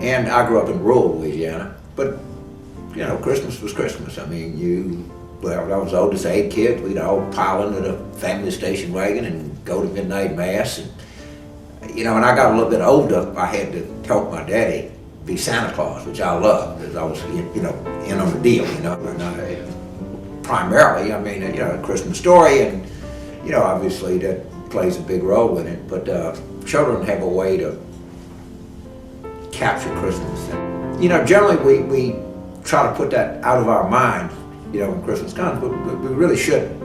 And I grew up in rural Louisiana, but you know, Christmas was Christmas. I mean, I was the oldest of 8 kids. We'd all pile into the family station wagon and go to midnight mass. And, you know, when I got a little bit older, I had to help my daddy be Santa Claus, which I loved, because I was, you know, in on the deal, you know. And primarily, I mean, you know, A Christmas Story, and, you know, obviously that plays a big role in it. But children have a way to capture Christmas. And, you know, generally we try to put that out of our minds, you know, when Christmas comes, but we really shouldn't.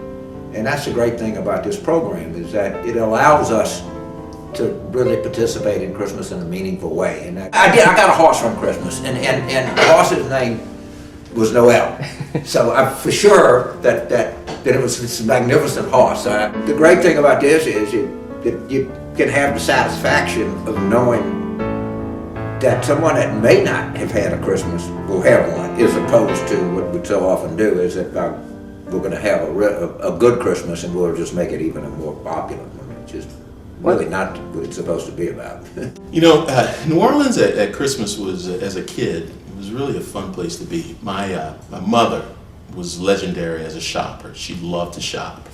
And that's the great thing about this program, is that it allows us to really participate in Christmas in a meaningful way. And I got a horse from Christmas, and the horse's name was Noel. So I'm for sure that it was this magnificent horse. The great thing about this is that you can have the satisfaction of knowing that someone that may not have had a Christmas will have one, as opposed to what we so often do, is that we're going to have a good Christmas and we'll just make it even more popular. I mean, it's just really not what it's supposed to be about. You know, New Orleans at Christmas was, as a kid, it was really a fun place to be. My mother was legendary as a shopper. She loved to shop.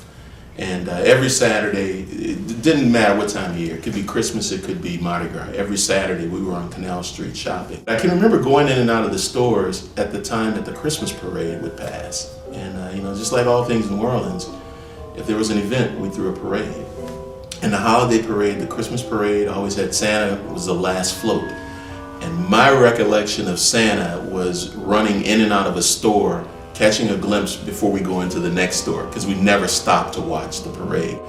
And every Saturday, it didn't matter what time of year, it could be Christmas, it could be Mardi Gras. Every Saturday we were on Canal Street shopping. I can remember going in and out of the stores at the time that the Christmas parade would pass. And you know, just like all things in New Orleans, if there was an event, we threw a parade. And the holiday parade, the Christmas parade, always had Santa was the last float. And my recollection of Santa was running in and out of a store, catching a glimpse before we go into the next store, because we never stopped to watch the parade.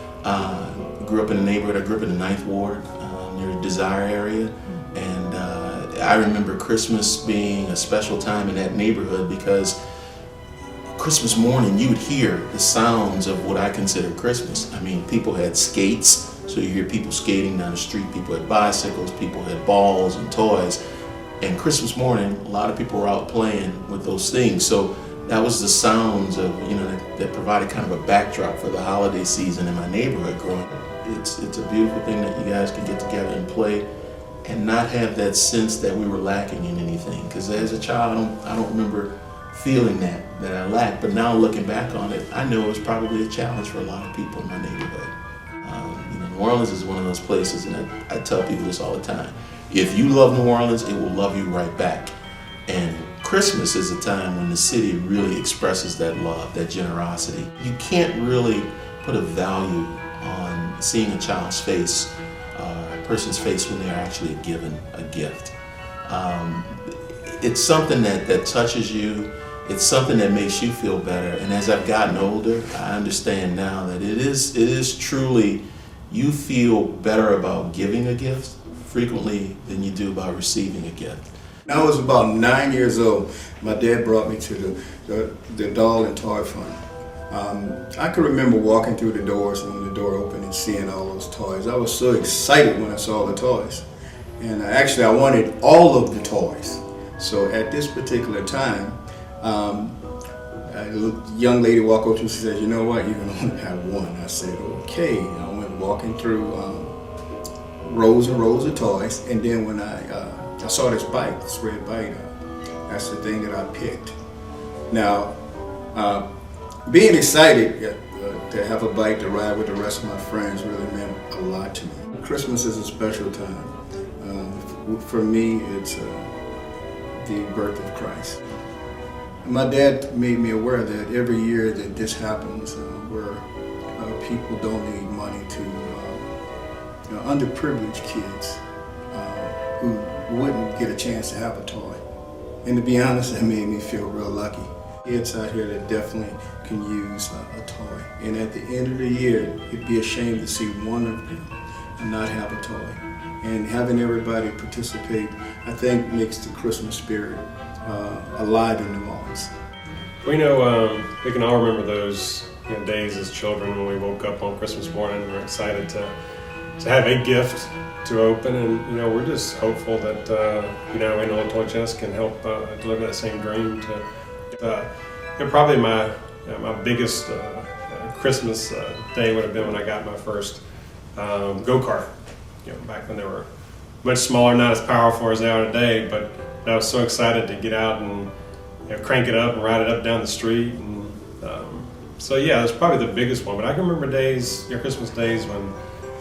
Grew up in a neighborhood, I grew up in the 9th Ward, near the Desire area, and I remember Christmas being a special time in that neighborhood, because Christmas morning you would hear the sounds of what I consider Christmas. I mean, people had skates, so you hear people skating down the street, people had bicycles, people had balls and toys, and Christmas morning, a lot of people were out playing with those things. So that was the sounds of, you know, that provided kind of a backdrop for the holiday season in my neighborhood growing up. It's a beautiful thing that you guys can get together and play and not have that sense that we were lacking in anything. Because as a child, I don't remember feeling that I lacked. But now looking back on it, I know it was probably a challenge for a lot of people in my neighborhood. You know, New Orleans is one of those places, and I tell people this all the time. If you love New Orleans, it will love you right back. And Christmas is a time when the city really expresses that love, that generosity. You can't really put a value on seeing a child's face, a person's face when they're actually given a gift. It's something that touches you. It's something that makes you feel better. And as I've gotten older, I understand now that it is truly, you feel better about giving a gift frequently than you do about receiving a gift. When I was about 9 years old, my dad brought me to the doll and toy fund. I can remember walking through the doors when the door opened and seeing all those toys. I was so excited when I saw the toys. And actually I wanted all of the toys. So at this particular time, a young lady walked up to me and said, "You know what, you can only have one." I said, "Okay." I went walking through rows and rows of toys, and then when I saw this bike, this red bike, that's the thing that I picked. Now, being excited to have a bike to ride with the rest of my friends really meant a lot to me. Christmas is a special time. For me, it's the birth of Christ. My dad made me aware that every year that this happens, where people donate money to underprivileged kids who wouldn't get a chance to have a toy. And to be honest, that made me feel real lucky. Kids out here that definitely can use a toy. And at the end of the year, it'd be a shame to see one of them and not have a toy. And having everybody participate, I think, makes the Christmas spirit alive in New Orleans. We know we can all remember those days as children when we woke up on Christmas morning and were excited to have a gift to open, and we're just hopeful that Nola Toy Chest can help deliver that same dream. Probably my biggest Christmas day would have been when I got my first go-kart. Back when there were much smaller, not as powerful as they are today, but I was so excited to get out and crank it up and ride it up down the street. And so yeah, that's probably the biggest one. But I can remember days, Christmas days when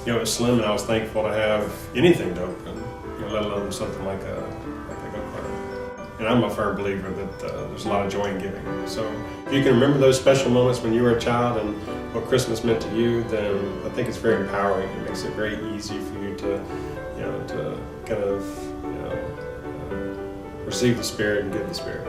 it was slim, and I was thankful to have anything to open, let alone something like a go-kart. And I'm a firm believer that there's a lot of joy in giving. So if you can remember those special moments when you were a child and what Christmas meant to you, then I think it's very empowering. It makes it very easy for you to kind of receive the Spirit and give the Spirit.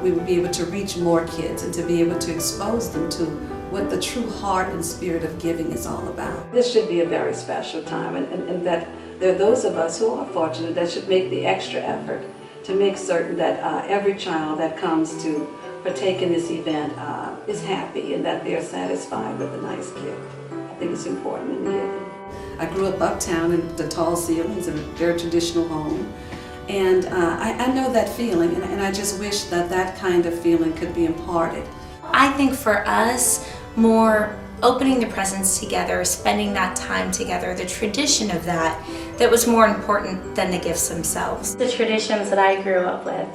We would be able to reach more kids and to be able to expose them to what the true heart and spirit of giving is all about. This should be a very special time, and that there are those of us who are fortunate that should make the extra effort to make certain that every child that comes to partake in this event is happy and that they're satisfied with a nice gift. I think it's important in giving. I grew up uptown in the tall ceilings in a very traditional home. And I know that feeling, and I just wish that that kind of feeling could be imparted. I think for us, more opening the presents together, spending that time together, the tradition of that was more important than the gifts themselves. The traditions that I grew up with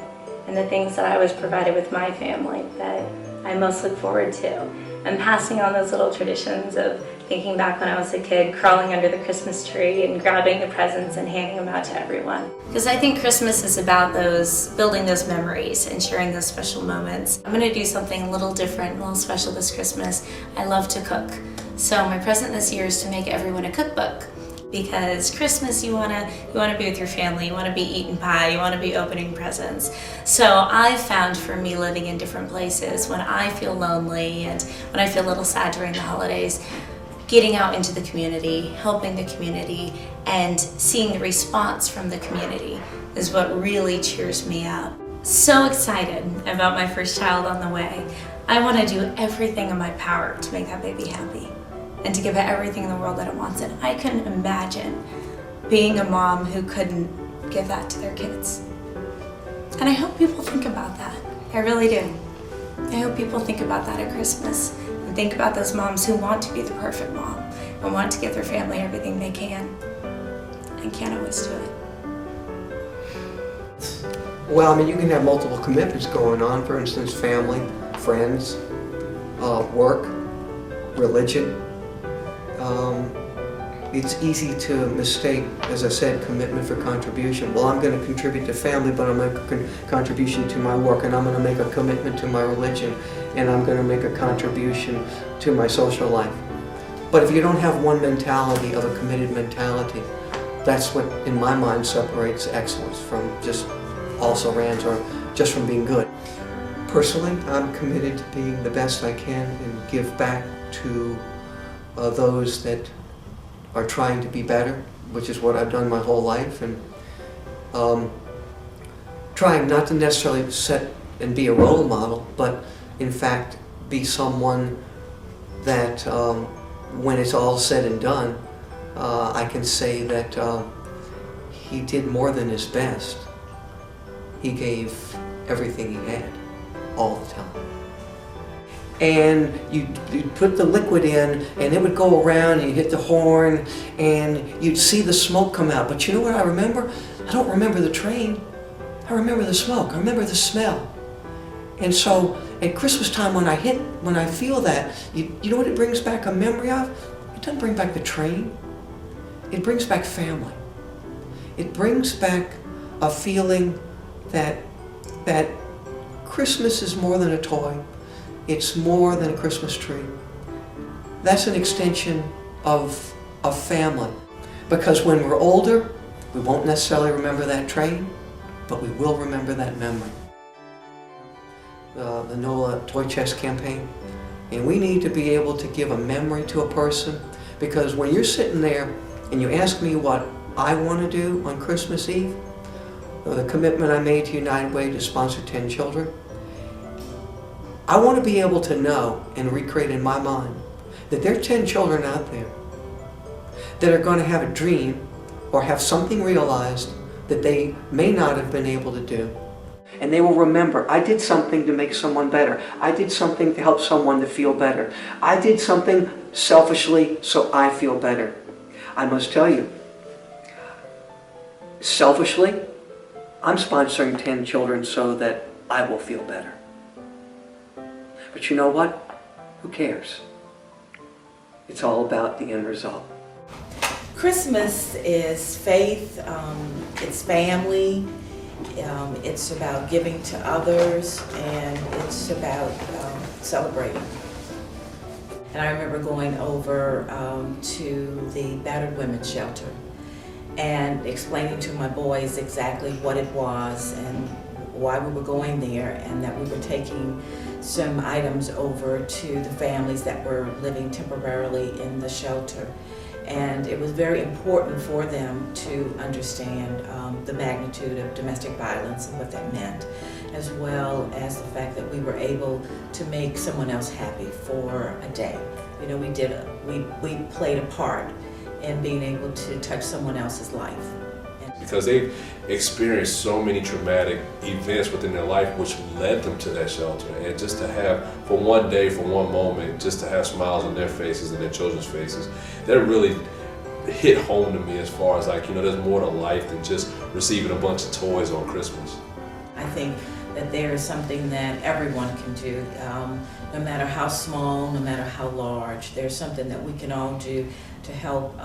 and the things that I was provided with my family that I most look forward to. And passing on those little traditions of thinking back when I was a kid, crawling under the Christmas tree and grabbing the presents and handing them out to everyone. Because I think Christmas is about building those memories and sharing those special moments. I'm gonna do something a little different, a little special this Christmas. I love to cook. So my present this year is to make everyone a cookbook. Because Christmas, you wanna be with your family, you wanna be eating pie, you wanna be opening presents. So I found for me living in different places, when I feel lonely and when I feel a little sad during the holidays, getting out into the community, helping the community, and seeing the response from the community is what really cheers me up. So excited about my first child on the way. I wanna do everything in my power to make that baby happy and to give it everything in the world that it wants. And I couldn't imagine being a mom who couldn't give that to their kids. And I hope people think about that. I really do. I hope people think about that at Christmas and think about those moms who want to be the perfect mom and want to give their family everything they can and can't always do it. Well, I mean, you can have multiple commitments going on. For instance, family, friends, work, religion. It's easy to mistake, as I said, commitment for contribution. Well, I'm going to contribute to family, but I'm going to make a contribution to my work, and I'm going to make a commitment to my religion, and I'm going to make a contribution to my social life. But if you don't have one mentality of a committed mentality, that's what, in my mind, separates excellence from just also-rans or just from being good. Personally, I'm committed to being the best I can and give back to those that are trying to be better, which is what I've done my whole life, and trying not to necessarily set and be a role model, but in fact be someone that when it's all said and done, I can say that he did more than his best. He gave everything he had, all the time. And you'd put the liquid in, and it would go around, and you hit the horn, and you'd see the smoke come out. But you know what I remember? I don't remember the train. I remember the smoke. I remember the smell. And so at Christmas time, when I feel that, you know what it brings back a memory of? It doesn't bring back the train. It brings back family. It brings back a feeling that Christmas is more than a toy. It's more than a Christmas tree. That's an extension of family. Because when we're older, we won't necessarily remember that train, but we will remember that memory. The Nola Toy Chest campaign. And we need to be able to give a memory to a person, because when you're sitting there and you ask me what I want to do on Christmas Eve, or the commitment I made to United Way to sponsor 10 children, I want to be able to know and recreate in my mind that there are 10 children out there that are going to have a dream or have something realized that they may not have been able to do. And they will remember, I did something to make someone better. I did something to help someone to feel better. I did something selfishly so I feel better. I must tell you, selfishly, I'm sponsoring 10 children so that I will feel better. But you know what? Who cares? It's all about the end result. Christmas is faith, it's family, it's about giving to others, and it's about celebrating. And I remember going over to the battered women's shelter and explaining to my boys exactly what it was and why we were going there, and that we were taking some items over to the families that were living temporarily in the shelter. And it was very important for them to understand the magnitude of domestic violence and what that meant, as well as the fact that we were able to make someone else happy for a day. You know, we played a part in being able to touch someone else's life. Because they've experienced so many traumatic events within their life which led them to that shelter. And just to have, for one day, for one moment, just to have smiles on their faces and their children's faces, that really hit home to me as far as like, you know, there's more to life than just receiving a bunch of toys on Christmas. I think that there is something that everyone can do, no matter how small, no matter how large. There's something that we can all do to help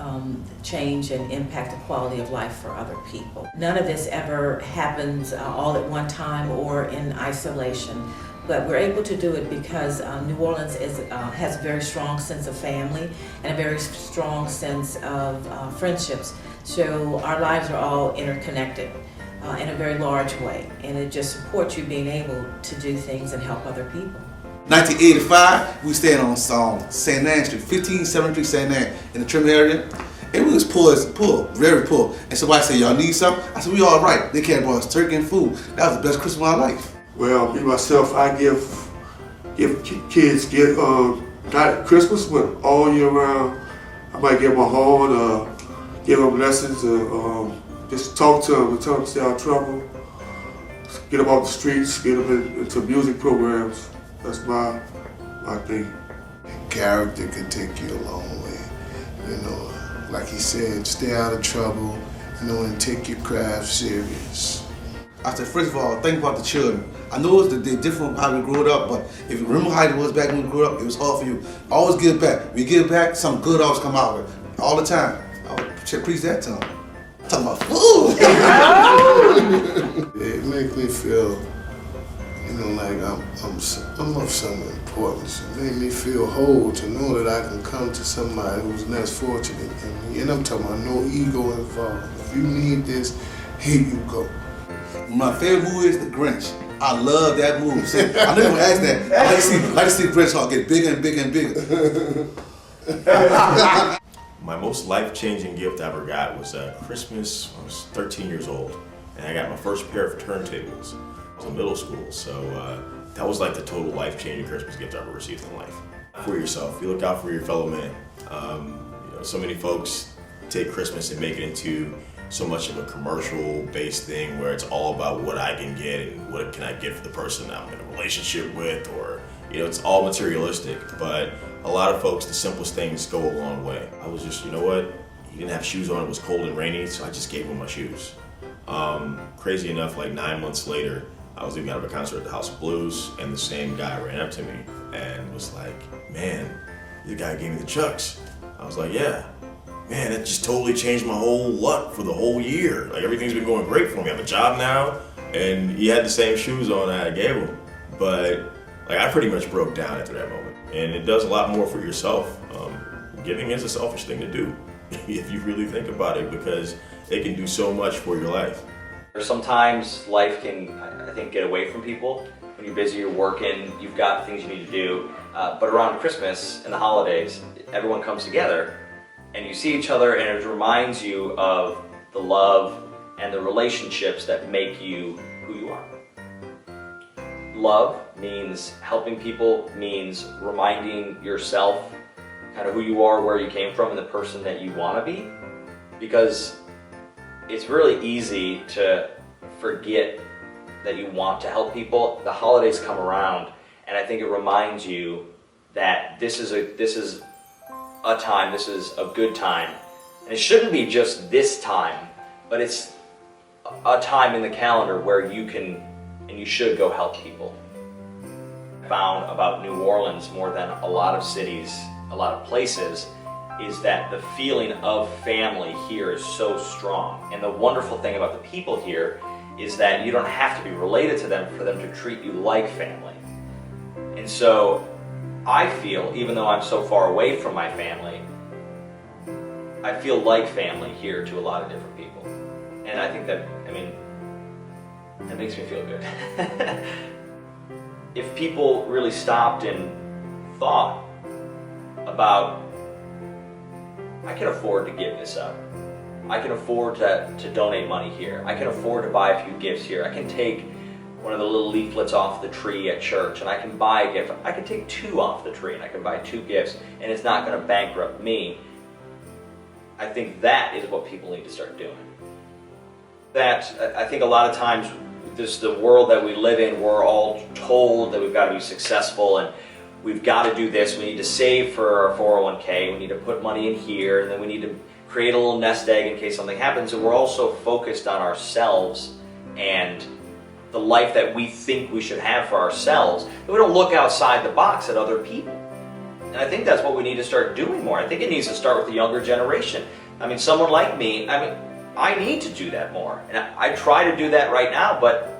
change and impact the quality of life for other people. None of this ever happens all at one time or in isolation, but we're able to do it because New Orleans has a very strong sense of family and a very strong sense of friendships. So our lives are all interconnected in a very large way, and it just supports you being able to do things and help other people. 1985, we stayed on St. Anne Street, 1573 St. Anne in the Trim area. And we was poor, very poor. And somebody said, y'all need something? I said, we all right. They came and brought us turkey and food. That was the best Christmas of my life. Well, me myself, I give kids not Christmas, but all year round. I might give them a horn, give them lessons, just talk to them and tell them to stay out of trouble. Get them off the streets, get them into music programs. That's my thing. Character can take you a long way. You know, like he said, stay out of trouble, you know, and take your craft serious. I said, first of all, think about the children. I know it's they're different how we grew up, but if you remember how it was back when we grew up, it was hard for you. Always give back. We give back, something good always come out of it. All the time. I would preach that to them. I'm talking about food. It makes me feel, you know, like I'm of some importance. It made me feel whole to know that I can come to somebody who's less fortunate than me. And I'm talking about no ego involved. If you need this, here you go. My favorite movie is The Grinch. I love that movie. See, I know you ask that. I like to see the Grinch all get bigger and bigger and bigger. My most life-changing gift I ever got was Christmas when I was 13 years old, and I got my first pair of turntables. I was in middle school, so that was like the total life-changing Christmas gift I ever received in life. For yourself, you look out for your fellow man. You know, so many folks take Christmas and make it into so much of a commercial-based thing where it's all about what I can get and what can I get for the person I'm in a relationship with, or, you know, it's all materialistic. But a lot of folks, the simplest things go a long way. I was just, you know what, he didn't have shoes on, it was cold and rainy, so I just gave him my shoes. Crazy enough, like 9 months later, I was leaving out of a concert at the House of Blues, and the same guy ran up to me and was like, man, the guy gave me the Chucks. I was like, yeah. Man, it just totally changed my whole luck for the whole year. Like, everything's been going great for me. I have a job now, and he had the same shoes on that I gave him. But, like, I pretty much broke down after that moment. And it does a lot more for yourself. Giving is a selfish thing to do, if you really think about it, because it can do so much for your life. Sometimes life can, I think, get away from people. When you're busy, you're working, you've got things you need to do. But around Christmas and the holidays, everyone comes together and you see each other, and it reminds you of the love and the relationships that make you who you are. Love means helping people, means reminding yourself kind of who you are, where you came from, and the person that you want to be. Because it's really easy to forget that you want to help people. The holidays come around, and I think it reminds you that this is a time, this is a good time. And it shouldn't be just this time, but it's a time in the calendar where you can and you should go help people. I found about New Orleans more than a lot of cities, a lot of places, is that the feeling of family here is so strong. And the wonderful thing about the people here is that you don't have to be related to them for them to treat you like family. And so I feel, even though I'm so far away from my family, I feel like family here to a lot of different people. And I think that, that makes me feel good. If people really stopped and thought about, I can afford to give this up. I can afford to donate money here. I can afford to buy a few gifts here. I can take one of the little leaflets off the tree at church and I can buy a gift. I can take 2 off the tree and I can buy 2 gifts and it's not going to bankrupt me. I think that is what people need to start doing. I think a lot of times, the world that we live in, we're all told that we've got to be successful and we've got to do this. We need to save for our 401k. We need to put money in here, and then we need to create a little nest egg in case something happens. And we're also focused on ourselves and the life that we think we should have for ourselves. And we don't look outside the box at other people. And I think that's what we need to start doing more. I think it needs to start with the younger generation. Someone like me, I need to do that more. And I try to do that right now, but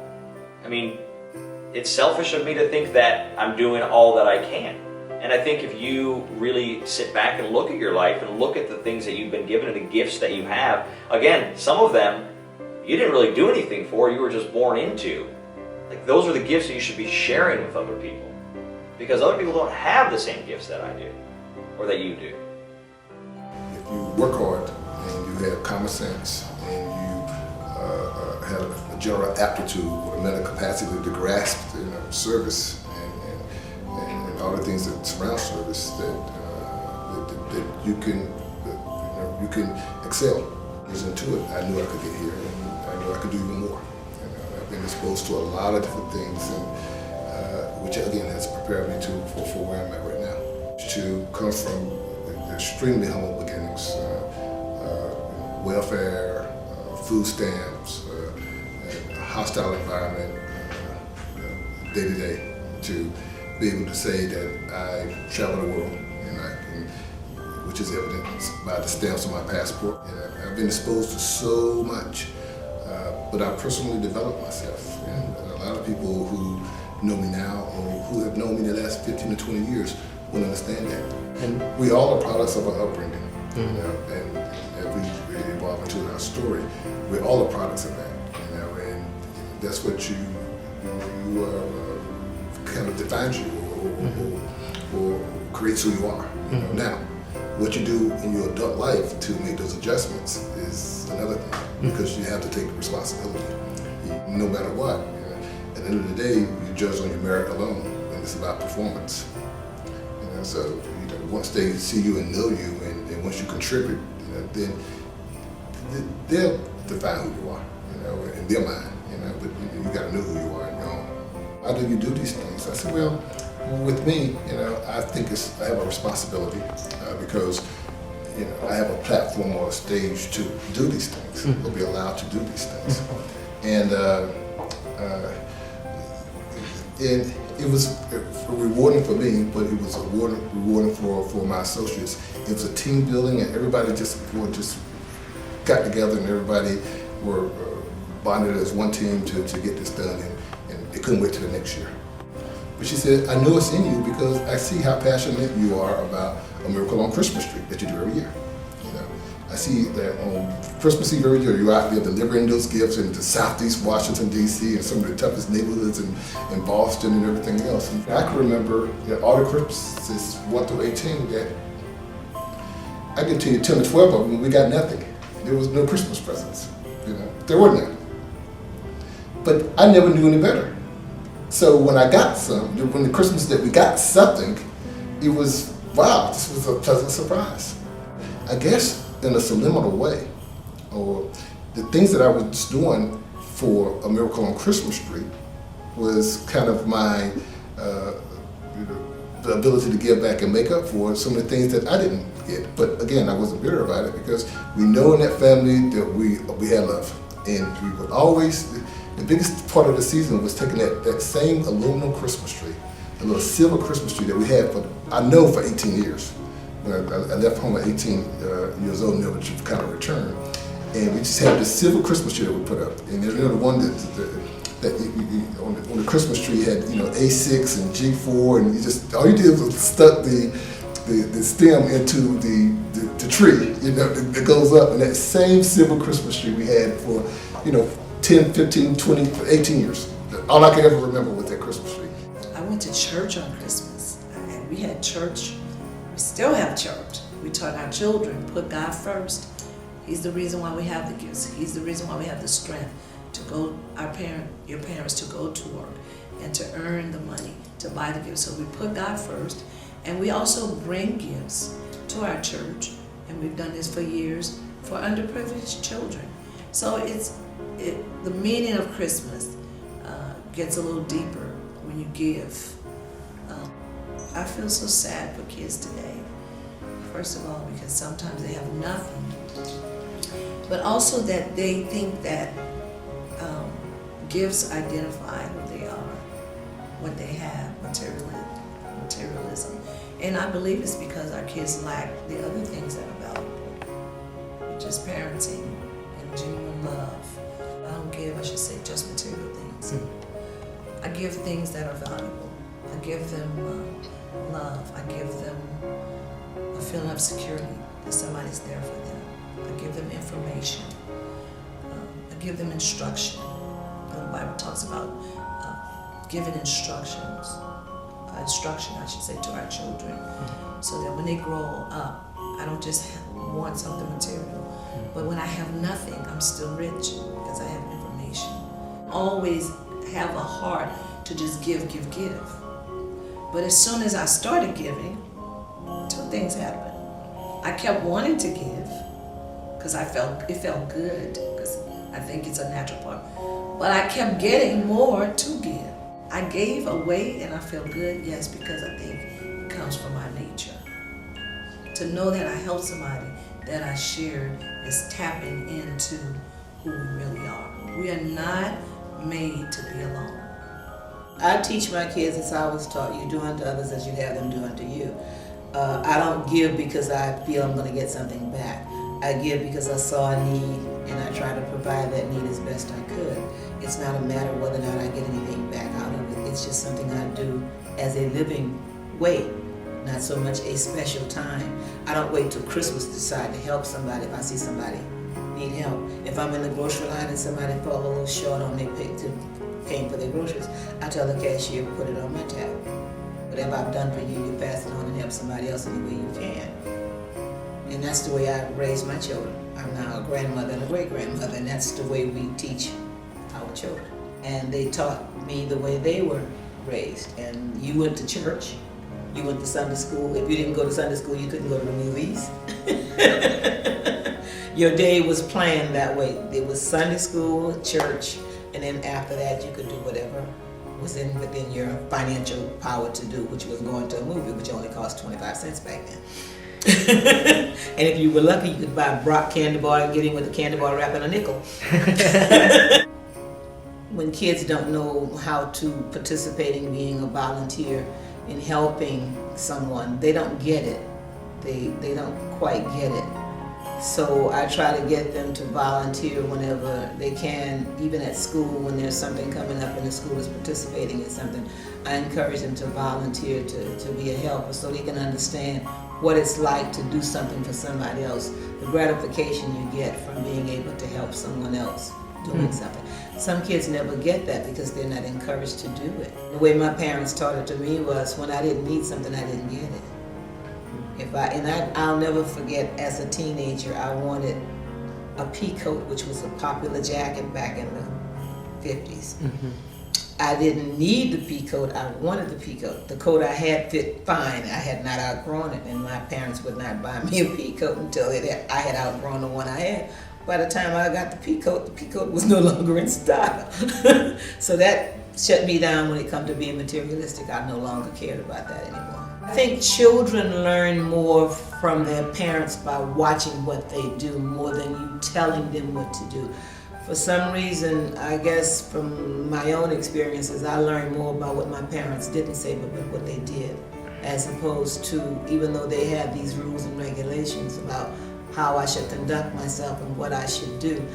it's selfish of me to think that I'm doing all that I can. And I think if you really sit back and look at your life and look at the things that you've been given and the gifts that you have, again, some of them you didn't really do anything for, you were just born into. Those are the gifts that you should be sharing with other people. Because other people don't have the same gifts that I do, or that you do. If you work hard and you have common sense and you have a general aptitude or a mental capacity to grasp service and all the things that surround service, that you can excel. I was into it. I knew I could get here, and I knew I could do even more. I've been exposed to a lot of different things, and which again has prepared me for where I'm at right now. To come from extremely humble beginnings, welfare, food stamps, a hostile environment, day to day, to be able to say that I travel the world, which is evidenced by the stamps on my passport. I've been exposed to so much, but I personally developed myself. And a lot of people who know me now or who have known me the last 15 to 20 years will understand that. And we all are products of our upbringing, and as we evolve into our story, we're all the products of that, and that's what you kind of defines you or creates who you are. Now, what you do in your adult life to make those adjustments is another thing, because you have to take responsibility, no matter what. At the end of the day, you judge on your merit alone, and it's about performance. So once they see you and know you, and once you contribute, then they'll define who you are, in their mind. But you got to know who you are in your own. How do you do these things? I said, well, with me, I think I have a responsibility because I have a platform or a stage to do these things, or be allowed to do these things, and it was rewarding for me, but it was rewarding for my associates. It was a team building, and everybody just got together, and everybody were bonded as one team to get this done, and they couldn't wait till the next year. But she said, I know it's in you because I see how passionate you are about A Miracle on Christmas Street that you do every year. I see that on Christmas Eve every year, you're out there delivering those gifts into Southeast Washington, D.C., and some of the toughest neighborhoods in Boston and everything else. And I can remember that all the Christmases 1 through 18 that I can tell you 10 to 12 of them, we got nothing. There was no Christmas presents. There were none. But I never knew any better. So when I got some, when the Christmas that we got something, it was, wow, this was a pleasant surprise. I guess in a subliminal way, or the things that I was doing for A Miracle on Christmas Street was kind of my the ability to give back and make up for some of the things that I didn't get. But again, I wasn't bitter about it because we know in that family that we had love. And we would always, the biggest part of the season was taking that same aluminum Christmas tree, a little silver Christmas tree that we had for 18 years. I left home at 18 years old, never kind of returned. And we just had this silver Christmas tree that we put up. And there's another one that on the Christmas tree had, A6 and G4, and all you did was stuck the stem into the tree, that goes up. And that same silver Christmas tree we had for, 10, 15, 20, 18 years. All I can ever remember was that Christmas tree. I went to church on Christmas, and we had church. We still have church. We taught our children, put God first. He's the reason why we have the gifts. He's the reason why we have the strength to go, your parents to go to work and to earn the money to buy the gifts. So we put God first, and we also bring gifts to our church, and we've done this for years for underprivileged children. So the meaning of Christmas gets a little deeper when you give. I feel so sad for kids today. First of all, because sometimes they have nothing, but also that they think that gifts identify who they are, what they have, materialism. And I believe it's because our kids lack the other things that are valuable, which is parenting and genuine love. I don't give, I should say, just material things. I give things that are valuable. I give them love. I give them a feeling of security that somebody's there for them. I give them information. I give them instruction. The Bible talks about giving instruction, I should say, to our children, so that when they grow up, I don't just want something material, but when I have nothing, I'm still rich because I have information. Always have a heart to just give. But as soon as I started giving, two things happened. I kept wanting to give because it felt good, because I think it's a natural part. But I kept getting more to give. I gave away and I felt good, yes, because I think it comes from my nature. To know that I helped somebody, that I shared, is tapping into who we really are. We are not made to be alone. I teach my kids as I was taught, you do unto others as you'd have them do unto you. I don't give because I feel I'm going to get something back. I give because I saw a need and I try to provide that need as best I could. It's not a matter whether or not I get anything back out of it. It's just something I do as a living way, not so much a special time. I don't wait till Christmas to decide to help somebody if I see somebody need help. If I'm in the grocery line and somebody falls a little short on their paying for their groceries, I tell the cashier, put it on my tab. Whatever I've done for you, you pass it on and help somebody else any way you can. And that's the way I raise my children. I'm now a grandmother and a great-grandmother, and that's the way we teach our children. And they taught me the way they were raised. And you went to church, you went to Sunday school. If you didn't go to Sunday school, you couldn't go to the movies. Your day was planned that way. It was Sunday school, church, and then after that you could do whatever was within your financial power to do, which was going to a movie, which only cost 25 cents back then. And if you were lucky, you could buy a Brock candy bar and get in with a candy bar wrap and a nickel. When kids don't know how to participate in being a volunteer in helping someone, they don't get it. They don't quite get it. So I try to get them to volunteer whenever they can, even at school when there's something coming up and the school is participating in something. I encourage them to volunteer to be a helper so they can understand what it's like to do something for somebody else, the gratification you get from being able to help someone else doing something. Some kids never get that because they're not encouraged to do it. The way my parents taught it to me was when I didn't need something, I didn't get it. I'll never forget, as a teenager, I wanted a pea coat, which was a popular jacket back in the 50s. Mm-hmm. I didn't need the pea coat, I wanted the pea coat. The coat I had fit fine, I had not outgrown it, and my parents would not buy me a pea coat until I had outgrown the one I had. By the time I got the pea coat was no longer in style. So that shut me down when it come to being materialistic. I no longer cared about that anymore. I think children learn more from their parents by watching what they do more than you telling them what to do. For some reason, I guess from my own experiences, I learned more about what my parents didn't say, but what they did, as opposed to, even though they had these rules and regulations about how I should conduct myself and what I should do.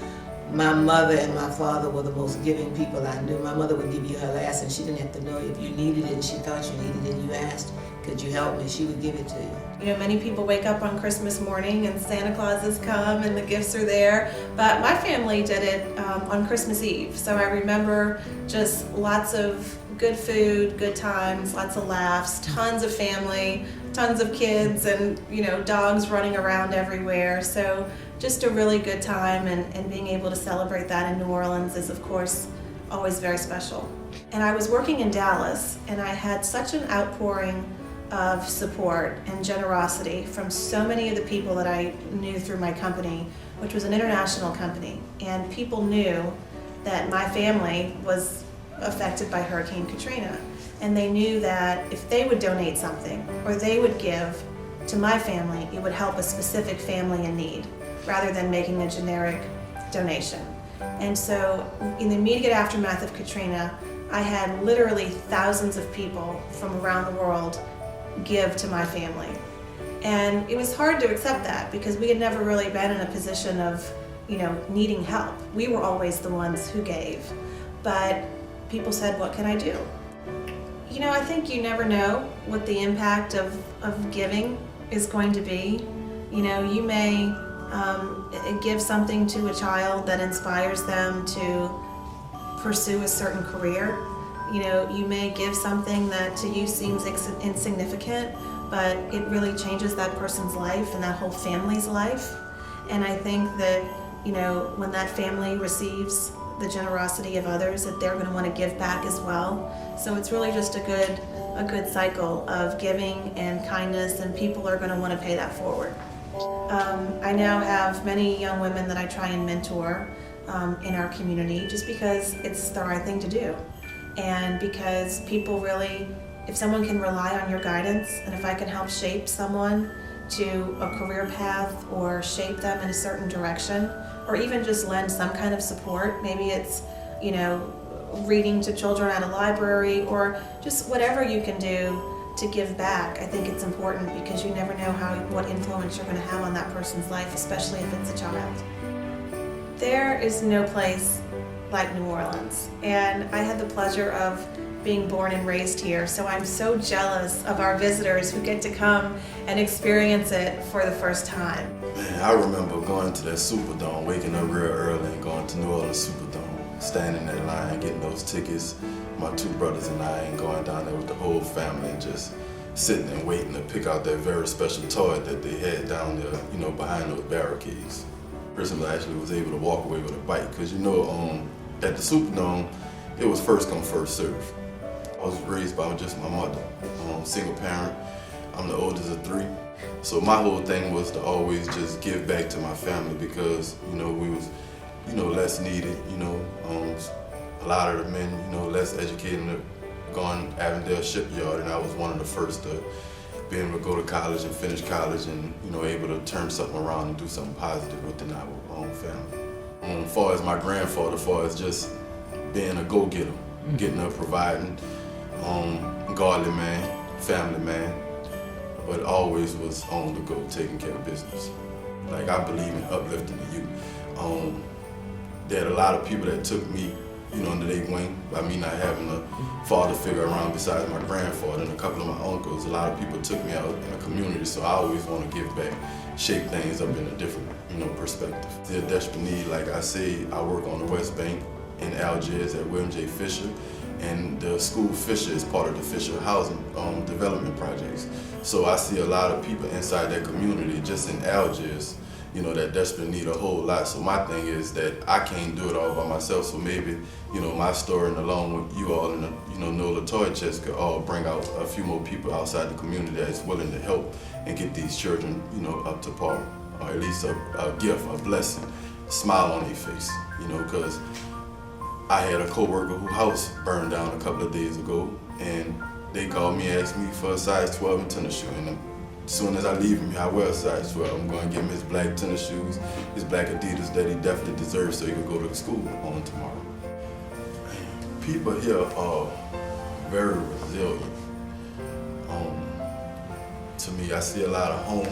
My mother and my father were the most giving people I knew. My mother would give you her last, and she didn't have to know if you needed it, and she thought you needed it, and you asked, could you help me? She would give it to you. You know, many people wake up on Christmas morning and Santa Claus has come and the gifts are there, but my family did it on Christmas Eve. So I remember just lots of good food, good times, lots of laughs, tons of family, tons of kids, and, you know, dogs running around everywhere. So just a really good time, and being able to celebrate that in New Orleans is, of course, always very special. And I was working in Dallas, and I had such an outpouring of support and generosity from so many of the people that I knew through my company, which was an international company. And people knew that my family was affected by Hurricane Katrina. And they knew that if they would donate something, or they would give to my family, it would help a specific family in need, rather than making a generic donation. And so in the immediate aftermath of Katrina, I had literally thousands of people from around the world give to my family. And it was hard to accept that, because we had never really been in a position of, you know, needing help. We were always the ones who gave. But people said, what can I do? You know, I think you never know what the impact of giving is going to be. You know, you may give something to a child that inspires them to pursue a certain career. You know, you may give something that to you seems insignificant, but it really changes that person's life and that whole family's life. And I think that, you know, when that family receives the generosity of others, that they're going to want to give back as well. So it's really just a good cycle of giving and kindness, and people are going to want to pay that forward. I now have many young women that I try and mentor in our community, just because it's the right thing to do. And because people really, if someone can rely on your guidance, and if I can help shape someone to a career path, or shape them in a certain direction, or even just lend some kind of support, maybe it's, you know, reading to children at a library, or just whatever you can do to give back. I think it's important, because you never know what influence you're going to have on that person's life, especially if it's a child. There is no place like New Orleans, and I had the pleasure of being born and raised here, so I'm so jealous of our visitors who get to come and experience it for the first time. Man, I remember going to that Superdome, waking up real early and going to New Orleans Superdome, standing in that line, getting those tickets, my two brothers and I, and going down there with the whole family and just sitting and waiting to pick out that very special toy that they had down there, you know, behind those barricades. Person actually was able to walk away with a bike, because, you know, at the Superdome, it was first come, first serve. I was raised by just my mother, single parent. I'm the oldest of three. So my whole thing was to always just give back to my family, because, you know, we was, you know, less needed, you know. A lot of the men, you know, less educated, gone Avondale Shipyard, and I was one of the first to be able to go to college and finish college, and, you know, able to turn something around and do something positive within our own family. As far as my grandfather, as far as just being a go-getter, getting up, providing, godly man, family man, but always was on the go, taking care of business. Like, I believe in uplifting the youth. There are a lot of people that took me, you know, under their wing, by me not having a father figure around besides my grandfather and a couple of my uncles. A lot of people took me out in the community, so I always want to give back, shape things up in a different, you know, perspective. They're desperate need. Like I say, I work on the West Bank in Algiers at William J. Fisher, and the school Fisher is part of the Fisher Housing Development Projects. So I see a lot of people inside that community, just in Algiers, you know, that desperately need a whole lot. So my thing is that I can't do it all by myself, so maybe, you know, my story, and along with you all and the, you know, Nola Toy Chest, could all bring out a few more people outside the community that is willing to help and get these children, you know, up to par, or at least a gift, a blessing, a smile on their face, you know, because I had a coworker whose house burned down a couple of days ago, and they called me and asked me for a size 12 and tennis shoe, and as soon as I leave from here, I wear a size 12. I'm going to give him his black tennis shoes, his black Adidas that he definitely deserves so he can go to school on tomorrow. People here are very resilient. To me, I see a lot of homey,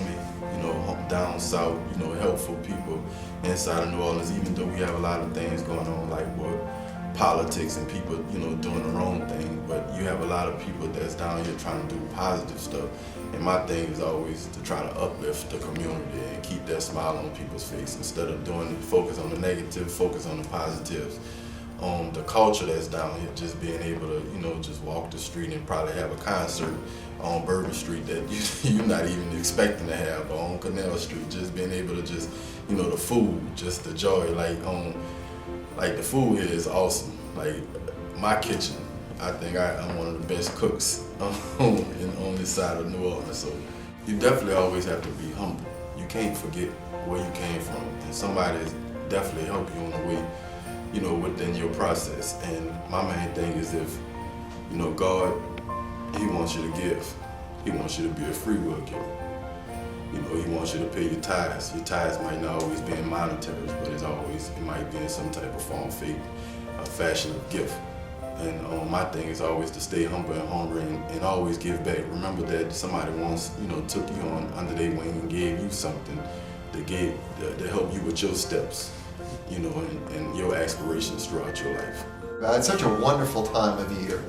down south, helpful people inside of New Orleans, even though we have a lot of things going on like with politics and people, doing the wrong thing, but you have a lot of people that's down here trying to do positive stuff. And my thing is always to try to uplift the community and keep that smile on people's face instead of focus on the negative, focus on the positives. The culture that's down here, just being able to, just walk the street and probably have a concert on Bourbon Street that you're not even expecting to have, or on Canal Street, just being able to just, the food, just the joy, like the food here is awesome. Like my kitchen, I think I'm one of the best cooks on this side of New Orleans. So you definitely always have to be humble. You can't forget where you came from, and somebody definitely help you on the way, within your process. And my main thing is if, God, He wants you to give. He wants you to be a free will giver. He wants you to pay your tithes. Your tithes might not always be in monetary, but it might be in some type of form, faith, fashion of gift. And my thing is always to stay humble and hungry and always give back. Remember that somebody once, took you on under their wing and gave you something to help you with your steps, and your aspirations throughout your life. It's such a wonderful time of year.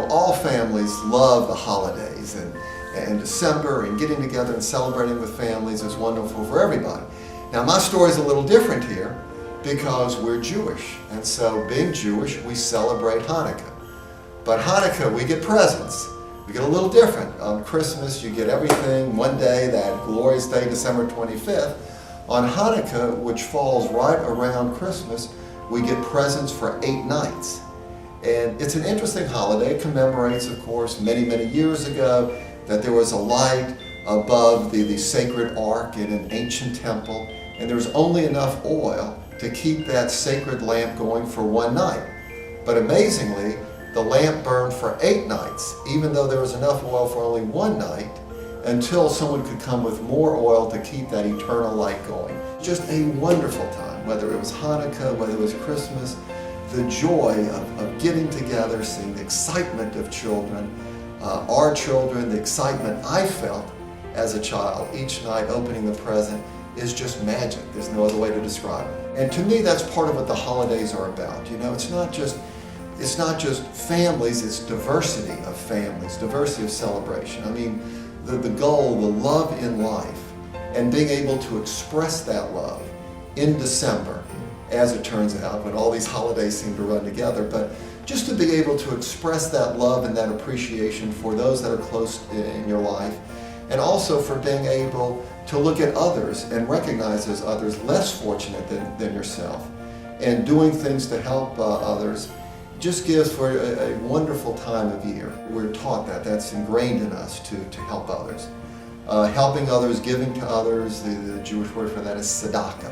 All families love the holidays, and December and getting together and celebrating with families is wonderful for everybody. Now, my story's a little different here because we're Jewish, and so being Jewish, we celebrate Hanukkah. But Hanukkah, we get presents. We get a little different. On Christmas, you get everything one day, that glorious day, December 25th. On Hanukkah, which falls right around Christmas, we get presents for 8 nights. And it's an interesting holiday. It commemorates, of course, many, many years ago that there was a light above the sacred ark in an ancient temple, and there was only enough oil to keep that sacred lamp going for 1 night. But amazingly, the lamp burned for 8 nights, even though there was enough oil for only 1 night, until someone could come with more oil to keep that eternal light going. Just a wonderful time, whether it was Hanukkah, whether it was Christmas, the joy of getting together, seeing the excitement of children, our children, the excitement I felt as a child each night opening the present is just magic. There's no other way to describe it. And to me, that's part of what the holidays are about. It's not just families, it's diversity of families, diversity of celebration. I mean, the goal, the love in life, and being able to express that love in December, as it turns out, when all these holidays seem to run together, but just to be able to express that love and that appreciation for those that are close in your life, and also for being able to look at others and recognize those others less fortunate than yourself, and doing things to help others, just gives for a wonderful time of year. We're taught that's ingrained in us to help others. Helping others, giving to others, the Jewish word for that is tzedakah.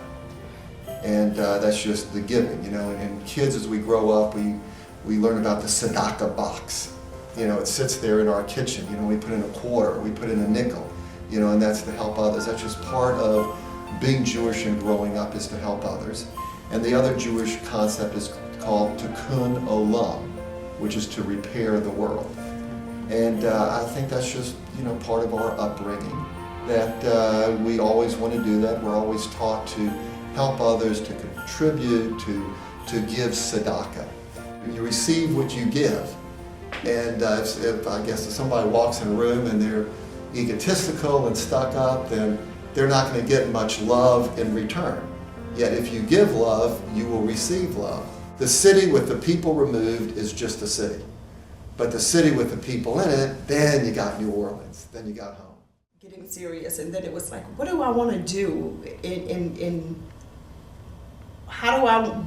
And that's just the giving, and kids, as we grow up, we learn about the tzedakah box. It sits there in our kitchen. We put in a quarter, we put in a nickel, and that's to help others. That's just part of being Jewish and growing up, is to help others. And the other Jewish concept is called tikkun olam, which is to repair the world. And I think that's just, part of our upbringing, that we always want to do that. We're always taught to help others, to contribute, to give tzedakah. You receive what you give. And if somebody walks in a room and they're egotistical and stuck up, then they're not going to get much love in return. Yet if you give love, you will receive love. The city with the people removed is just a city. But the city with the people in it, then you got New Orleans, then you got home. Getting serious, and then it was like, what do I want to do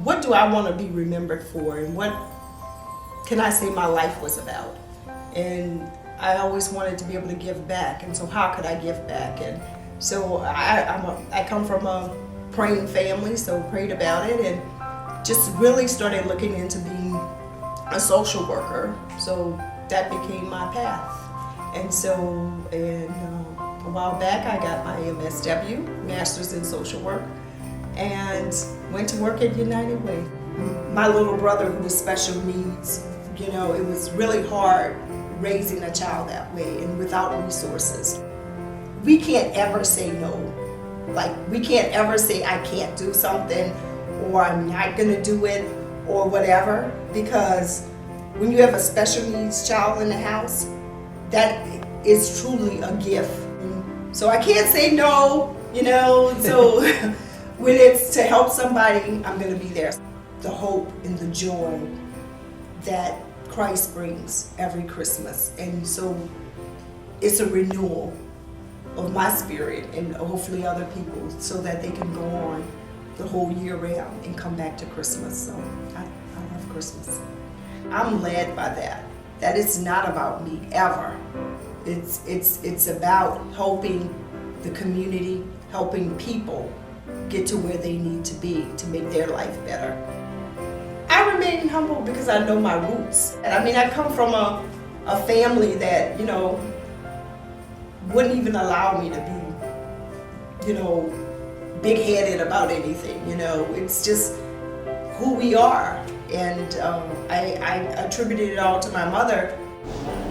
what do I want to be remembered for, and what can I say my life was about? And I always wanted to be able to give back, and so how could I give back? And so I come from a praying family, so prayed about it, and just really started looking into being a social worker. So that became my path. And so A while back, I got my MSW, Master's in Social Work, and went to work at United Way. My little brother, who was special needs, you know, it was really hard raising a child that way and without resources. We can't ever say no. Like, we can't ever say I can't do something or I'm not gonna do it or whatever, because when you have a special needs child in the house, that is truly a gift. So I can't say no, you know, so when it's to help somebody, I'm gonna be there. The hope and the joy that Christ brings every Christmas. And so it's a renewal of my spirit and hopefully other people, so that they can go on the whole year round and come back to Christmas. So I love Christmas. I'm led by that it's not about me ever. It's about helping the community, helping people get to where they need to be to make their life better. I remain humble because I know my roots. And I mean, I come from a family that, you know, wouldn't even allow me to be, you know, big-headed about anything, you know. It's just who we are. And I attributed it all to my mother.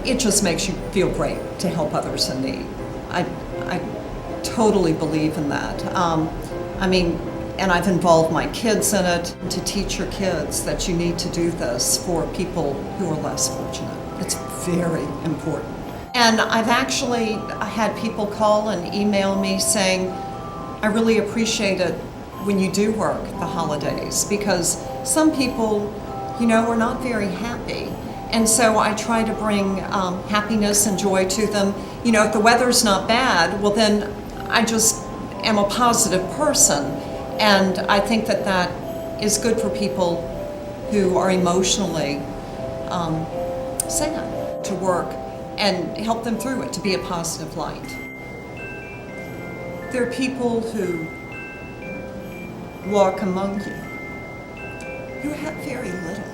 It just makes you feel great to help others in need. I totally believe in that. I mean, and I've involved my kids in it, to teach your kids that you need to do this for people who are less fortunate. It's very important. And I've actually had people call and email me saying, I really appreciate it when you do work the holidays, because some people, you know, are not very happy. And so I try to bring happiness and joy to them. You know, if the weather's not bad, well then I just am a positive person. And I think that that is good for people who are emotionally sad, to work and help them through it, to be a positive light. There are people who walk among you who have very little,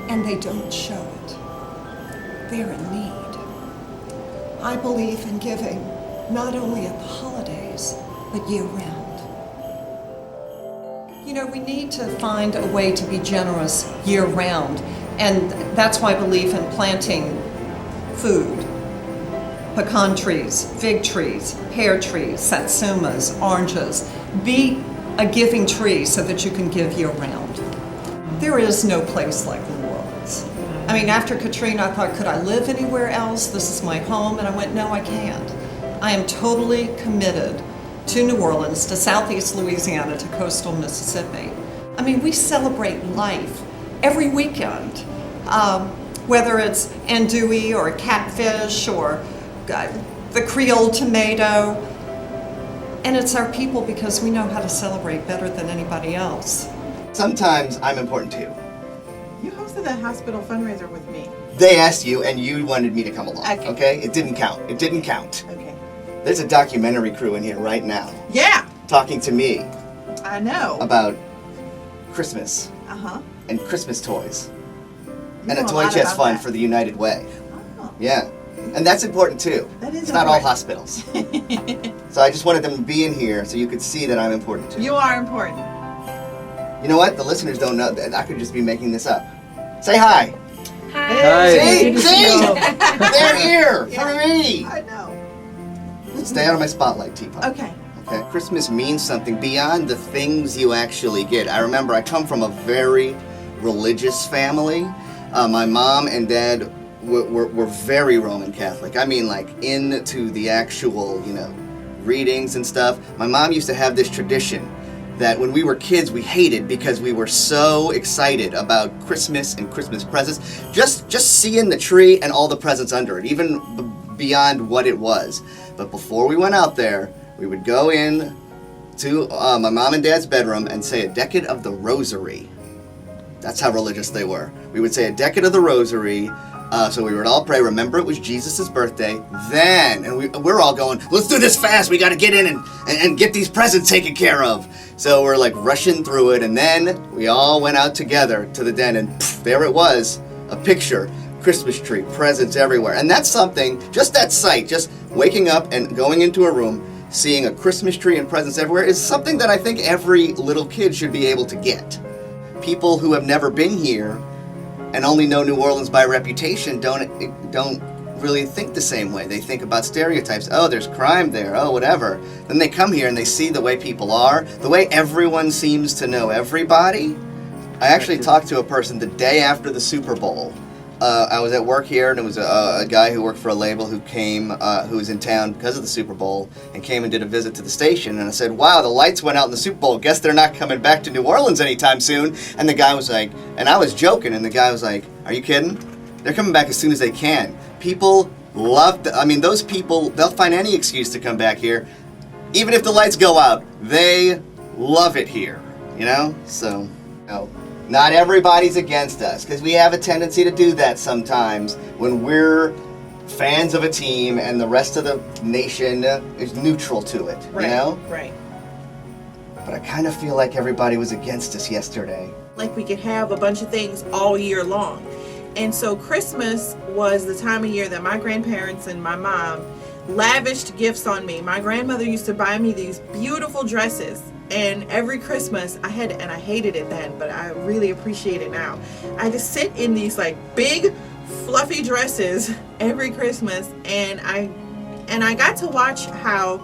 and they don't show it. They're in need. I believe in giving, not only at the holidays, but year-round. You know, we need to find a way to be generous year-round, and that's why I believe in planting food. Pecan trees, fig trees, pear trees, satsumas, oranges. Be a giving tree so that you can give year-round. There is no place like New Orleans. I mean, after Katrina, I thought, could I live anywhere else? This is my home. And I went, no, I can't. I am totally committed to New Orleans, to Southeast Louisiana, to coastal Mississippi. I mean, we celebrate life every weekend, whether it's andouille or catfish or the Creole tomato. And it's our people, because we know how to celebrate better than anybody else. Sometimes I'm important too. You hosted a hospital fundraiser with me. They asked you and you wanted me to come along, Okay. okay? It didn't count. It didn't count. Okay. There's a documentary crew in here right now Yeah, talking to me I know. about Christmas Uh-huh. and Christmas toys. You And a know a toy lot chest about fund that. for the United Way. Yeah. And that's important too. That is It's not all important. hospitals. So I just wanted them to be in here so you could see that I'm important too. You are important. You know what? The listeners don't know that. I could just be making this up. Say hi. Hi. See? See? They're here for me. I know. So stay out of my spotlight, Teapot. Okay. Okay. Christmas means something beyond the things you actually get. I remember I come from a very religious family. My mom and dad were very Roman Catholic. I mean, like, into the actual, you know, readings and stuff. My mom used to have this tradition that when we were kids we hated because we were so excited about Christmas and Christmas presents. Just seeing the tree and all the presents under it, even beyond what it was. But before we went out there, we would go in to my mom and dad's bedroom and say a decade of the Rosary. That's how religious they were. We would say a decade of the Rosary. So we would all pray, remember it was Jesus' birthday, then, and we're all going, let's do this fast, we gotta get in and get these presents taken care of. So we're like rushing through it, and then we all went out together to the den, and there it was, a picture, Christmas tree, presents everywhere. And that's something, just that sight, just waking up and going into a room, seeing a Christmas tree and presents everywhere is something that I think every little kid should be able to get. People who have never been here and only know New Orleans by reputation don't really think the same way. They think about stereotypes. Oh, there's crime there. Oh, whatever. Then they come here and they see the way people are, the way everyone seems to know everybody. I actually talked to a person the day after the Super Bowl. I was at work here, and it was a guy who worked for a label who came, who was in town because of the Super Bowl, and came and did a visit to the station. And I said, "Wow, the lights went out in the Super Bowl. Guess they're not coming back to New Orleans anytime soon." And the guy was like, and I was joking, and the guy was like, "Are you kidding? They're coming back as soon as they can." People love, those people, they'll find any excuse to come back here. Even if the lights go out, they love it here, you know? So, no. Not everybody's against us, because we have a tendency to do that sometimes when we're fans of a team and the rest of the nation is neutral to it, Right, you know? right. But I kind of feel like everybody was against us yesterday. Like we could have a bunch of things all year long. And so Christmas was the time of year that my grandparents and my mom lavished gifts on me. My grandmother used to buy me these beautiful dresses. And every Christmas, I hated it then, but I really appreciate it now. I just sit in these like big, fluffy dresses every Christmas, and I got to watch how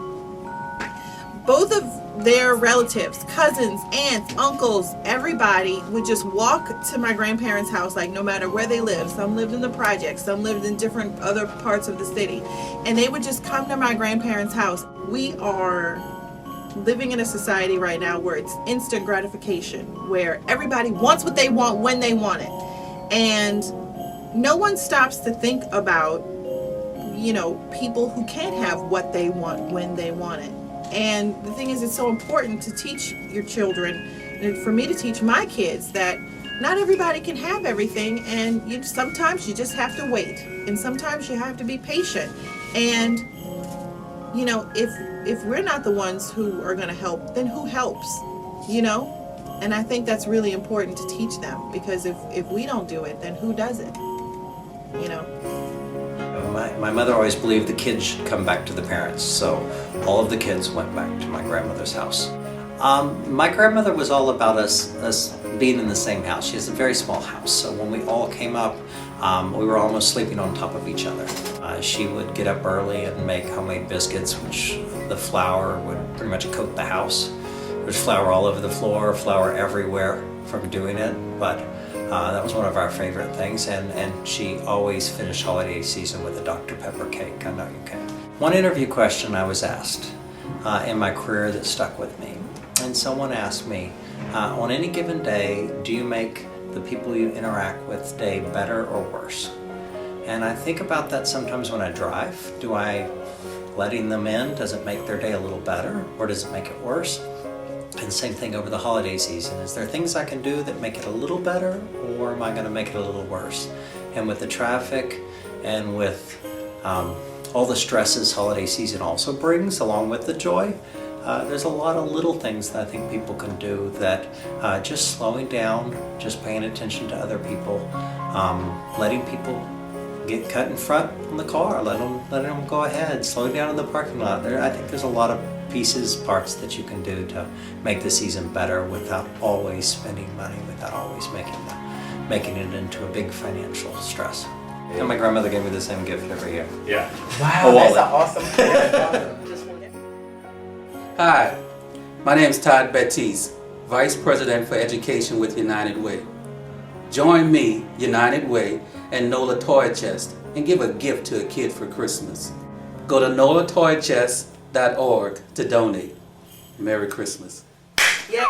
both of their relatives, cousins, aunts, uncles, everybody would just walk to my grandparents' house, like no matter where they lived. Some lived in the projects, some lived in different other parts of the city, and they would just come to my grandparents' house. We are living in a society right now where it's instant gratification, where everybody wants what they want when they want it, and no one stops to think about, you know, people who can't have what they want when they want it. And the thing is, it's so important to teach your children, and for me to teach my kids, that not everybody can have everything, and sometimes you just have to wait, and sometimes you have to be patient. And you know, if we're not the ones who are going to help, then who helps, you know? And I think that's really important to teach them, because if we don't do it, then who does it, you know? My mother always believed the kids should come back to the parents, so all of the kids went back to my grandmother's house. My grandmother was all about us being in the same house. She has a very small house, so when we all came up, we were almost sleeping on top of each other. She would get up early and make homemade biscuits, which the flour would pretty much coat the house. There was flour all over the floor, flour everywhere from doing it, but that was one of our favorite things, and she always finished holiday season with a Dr. Pepper cake. I know you can. One interview question I was asked in my career that stuck with me, and someone asked me, on any given day, do you make the people you interact with day better or worse? And I think about that sometimes when I drive. Do I letting them in, does it make their day a little better, or does it make it worse? And same thing over the holiday season. Is there things I can do that make it a little better, or am I going to make it a little worse? And with the traffic and with all the stresses holiday season also brings, along with the joy, there's a lot of little things that I think people can do that just slowing down, just paying attention to other people, letting people get cut in front in the car, letting them go ahead, slow down in the parking lot. I think there's a lot of parts that you can do to make the season better without always spending money, without always making it into a big financial stress. And my grandmother gave me the same gift every year. Yeah. Wow, that's an awesome gift. Hi, my name is Todd Baptiste, Vice President for Education with United Way. Join me, United Way, and Nola Toy Chest and give a gift to a kid for Christmas. Go to nolatoychest.org to donate. Merry Christmas. Yeah.